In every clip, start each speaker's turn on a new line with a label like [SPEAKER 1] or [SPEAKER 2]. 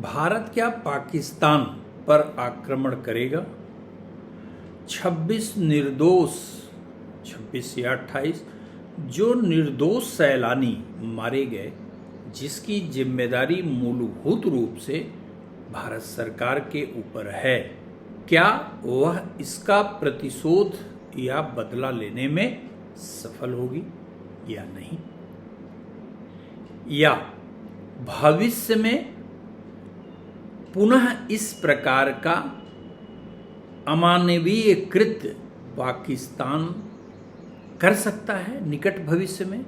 [SPEAKER 1] भारत क्या पाकिस्तान पर आक्रमण करेगा? 26 निर्दोष 26 या 28 जो निर्दोष सैलानी मारे गए, जिसकी जिम्मेदारी मूलभूत रूप से भारत सरकार के ऊपर है, क्या वह इसका प्रतिशोध या बदला लेने में सफल होगी या नहीं? या भविष्य में पुनः इस प्रकार का अमानवीय कृत्य पाकिस्तान कर सकता है निकट भविष्य में?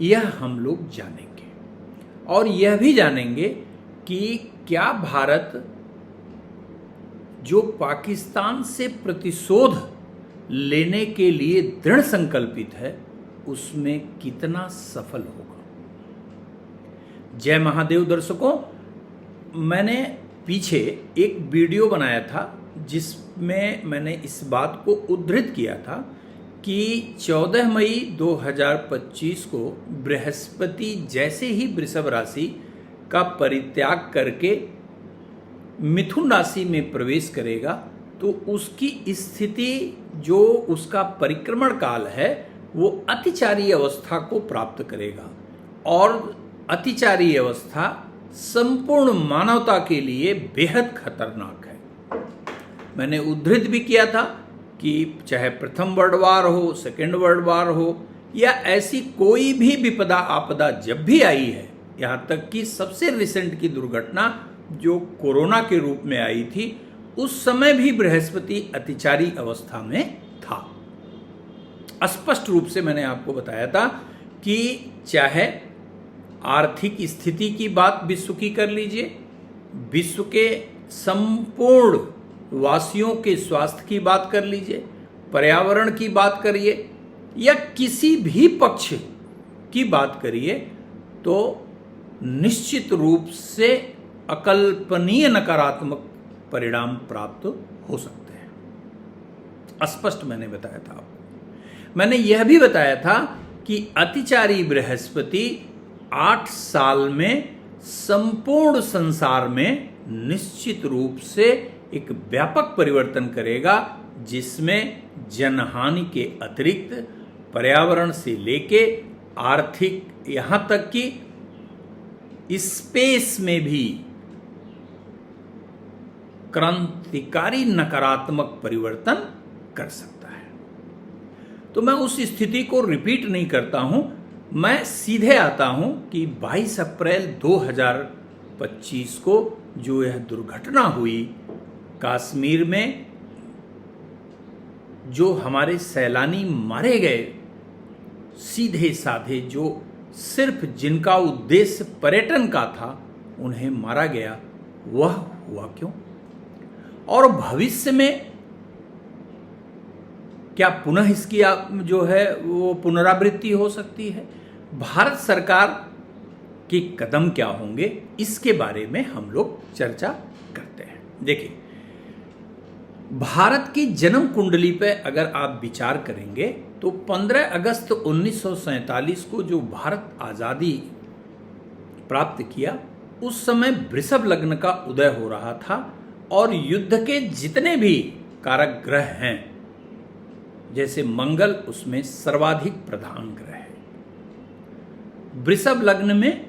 [SPEAKER 1] यह हम लोग जानेंगे और यह भी जानेंगे कि क्या भारत जो पाकिस्तान से प्रतिशोध लेने के लिए दृढ़ संकल्पित है, उसमें कितना सफल होगा। जय महादेव दर्शकों, मैंने पीछे एक वीडियो बनाया था जिसमें मैंने इस बात को उद्धृत किया था कि 14 मई 2025 को बृहस्पति जैसे ही वृषभ राशि का परित्याग करके मिथुन राशि में प्रवेश करेगा तो उसकी स्थिति, जो उसका परिक्रमण काल है, वो अतिचारी अवस्था को प्राप्त करेगा और अतिचारी अवस्था संपूर्ण मानवता के लिए बेहद खतरनाक है। मैंने उद्धृत भी किया था कि चाहे प्रथम वर्ल्ड वार हो, सेकेंड वर्ल्ड वार हो या ऐसी कोई भी विपदा आपदा जब भी आई है, यहाँ तक कि सबसे रिसेंट की दुर्घटना जो कोरोना के रूप में आई थी, उस समय भी बृहस्पति अतिचारी अवस्था में था। स्पष्ट रूप से मैंने आपको बताया था कि चाहे आर्थिक स्थिति की बात विश्व की कर लीजिए, विश्व के संपूर्ण वासियों के स्वास्थ्य की बात कर लीजिए, पर्यावरण की बात करिए या किसी भी पक्ष की बात करिए, तो निश्चित रूप से अकल्पनीय नकारात्मक परिणाम प्राप्त हो सकते हैं। स्पष्ट मैंने बताया था आपको। मैंने यह भी बताया था कि अतिचारी बृहस्पति 8 साल में संपूर्ण संसार में निश्चित रूप से एक व्यापक परिवर्तन करेगा, जिसमें जनहानि के अतिरिक्त पर्यावरण से लेके आर्थिक, यहां तक कि स्पेस में भी क्रांतिकारी नकारात्मक परिवर्तन कर सकता है। तो मैं उस स्थिति को रिपीट नहीं करता हूं, मैं सीधे आता हूं कि 22 अप्रैल 2025 को जो यह दुर्घटना हुई कश्मीर में, जो हमारे सैलानी मारे गए, सीधे साधे, जो सिर्फ जिनका उद्देश्य पर्यटन का था, उन्हें मारा गया। वह हुआ क्यों? और भविष्य में क्या पुनः इसकी जो है वो पुनरावृत्ति हो सकती है? भारत सरकार के कदम क्या होंगे, इसके बारे में हम लोग चर्चा करते हैं। देखिए, भारत की जन्म कुंडली पे अगर आप विचार करेंगे तो 15 अगस्त 1947 को जो भारत आज़ादी प्राप्त किया, उस समय वृषभ लग्न का उदय हो रहा था और युद्ध के जितने भी कारक ग्रह हैं, जैसे मंगल उसमें सर्वाधिक प्रधान ग्रह है। वृषभ लग्न में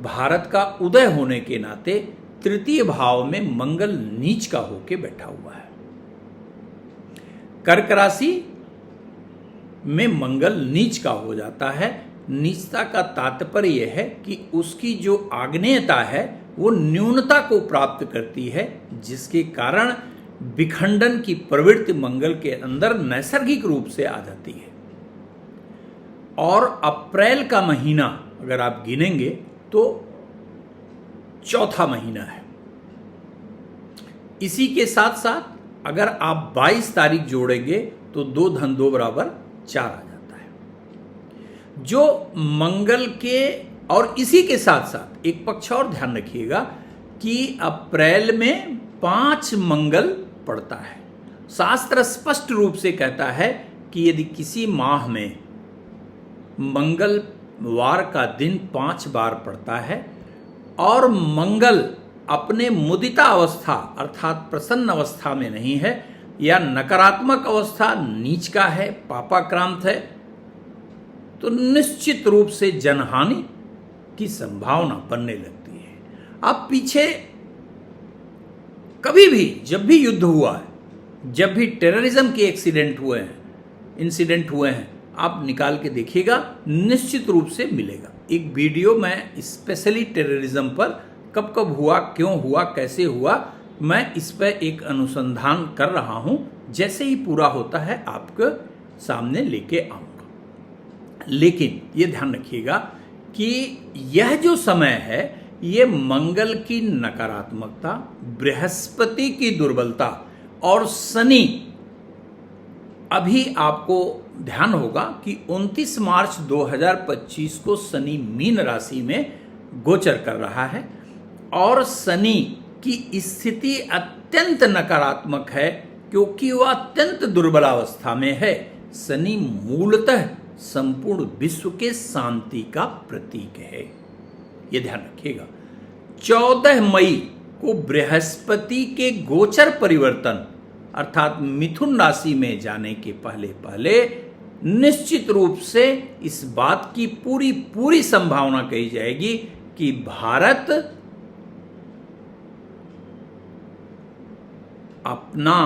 [SPEAKER 1] भारत का उदय होने के नाते तृतीय भाव में मंगल नीच का होके बैठा हुआ है। कर्क राशि में मंगल नीच का हो जाता है। नीचता का तात्पर्य यह है कि उसकी जो आग्नेयता है वो न्यूनता को प्राप्त करती है, जिसके कारण विखंडन की प्रवृत्ति मंगल के अंदर नैसर्गिक रूप से आ जाती है। और अप्रैल का महीना अगर आप गिनेंगे तो चौथा महीना है। इसी के साथ साथ अगर आप 22 तारीख जोड़ेंगे तो 2 धन 2 बराबर 4 आ जाता है, जो मंगल के, और इसी के साथ साथ एक पक्ष और ध्यान रखिएगा कि अप्रैल में 5 मंगल पड़ता है। शास्त्र स्पष्ट रूप से कहता है कि यदि किसी माह में मंगलवार का दिन 5 बार पड़ता है और मंगल अपने मुदिता अवस्था अर्थात प्रसन्न अवस्था में नहीं है या नकारात्मक अवस्था नीच का है, पापाक्रांत है, तो निश्चित रूप से जनहानि की संभावना बनने लगती है। आप पीछे कभी भी जब भी युद्ध हुआ है, जब भी टेररिज्म के इंसिडेंट हुए हैं, आप निकाल के देखिएगा, निश्चित रूप से मिलेगा। एक वीडियो मैं स्पेशली टेररिज्म पर कब कब हुआ, क्यों हुआ, कैसे हुआ, मैं इस पर एक अनुसंधान कर रहा हूं। जैसे ही पूरा होता है आपके सामने लेके आऊंगा। लेकिन ये ध्यान रखिएगा कि यह जो समय है, ये मंगल की नकारात्मकता, बृहस्पति की दुर्बलता और शनि, अभी आपको ध्यान होगा कि 29 मार्च 2025 को शनि मीन राशि में गोचर कर रहा है और शनि की स्थिति अत्यंत नकारात्मक है क्योंकि वह अत्यंत दुर्बलावस्था में है। शनि मूलतः संपूर्ण विश्व के शांति का प्रतीक है, यह ध्यान रखिएगा। 14 मई को बृहस्पति के गोचर परिवर्तन अर्थात मिथुन राशि में जाने के पहले पहले निश्चित रूप से इस बात की पूरी संभावना कही जाएगी कि भारत अपना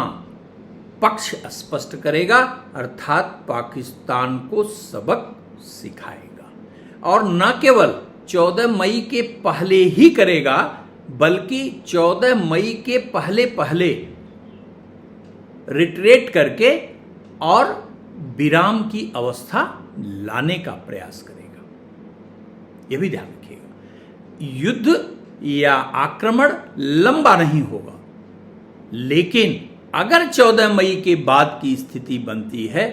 [SPEAKER 1] पक्ष स्पष्ट करेगा अर्थात पाकिस्तान को सबक सिखाएगा। और न केवल 14 मई के पहले ही करेगा, बल्कि 14 मई के पहले पहले रिट्रेट करके और विराम की अवस्था लाने का प्रयास करेगा। यह भी ध्यान रखिएगा। युद्ध या आक्रमण लंबा नहीं होगा, लेकिन अगर 14 मई के बाद की स्थिति बनती है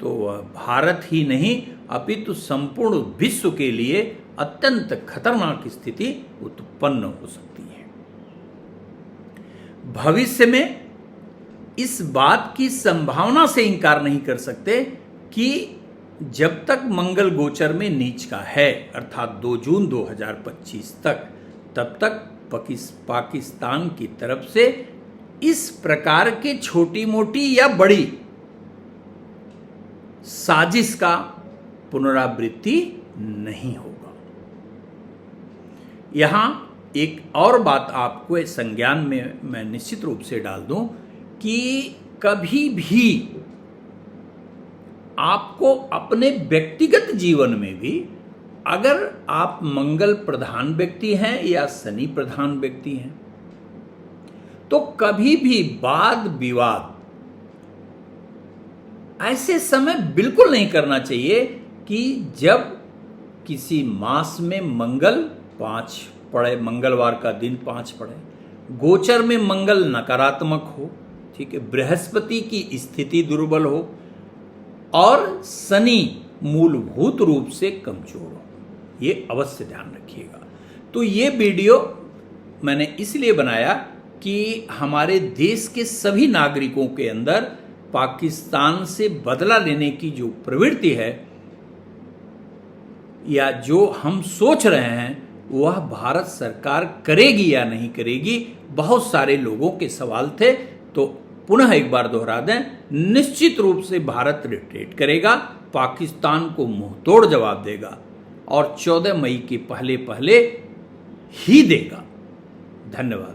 [SPEAKER 1] तो वह भारत ही नहीं अपितु संपूर्ण विश्व के लिए अत्यंत खतरनाक स्थिति उत्पन्न हो सकती है। भविष्य में इस बात की संभावना से इनकार नहीं कर सकते कि जब तक मंगल गोचर में नीच का है अर्थात 2 जून 2025 तक, तब तक पाकिस्तान की तरफ से इस प्रकार के छोटी मोटी या बड़ी साजिश का पुनरावृत्ति नहीं होगा। यहां एक और बात आपको संज्ञान में मैं निश्चित रूप से डाल दूं कि कभी भी आपको अपने व्यक्तिगत जीवन में भी अगर आप मंगल प्रधान व्यक्ति हैं या शनि प्रधान व्यक्ति हैं, तो कभी भी वाद विवाद ऐसे समय बिल्कुल नहीं करना चाहिए कि जब किसी मास में मंगल 5 पड़े, मंगलवार का दिन 5 पड़े, गोचर में मंगल नकारात्मक हो, ठीक है, बृहस्पति की स्थिति दुर्बल हो और शनि मूलभूत रूप से कमजोर हो। ये अवश्य ध्यान रखिएगा। तो ये वीडियो मैंने इसलिए बनाया कि हमारे देश के सभी नागरिकों के अंदर पाकिस्तान से बदला लेने की जो प्रवृत्ति है या जो हम सोच रहे हैं वह भारत सरकार करेगी या नहीं करेगी, बहुत सारे लोगों के सवाल थे। तो पुनः एक बार दोहरा दें, निश्चित रूप से भारत रिट्रीट करेगा, पाकिस्तान को मुंहतोड़ जवाब देगा और 14 मई के पहले पहले ही देगा। धन्यवाद।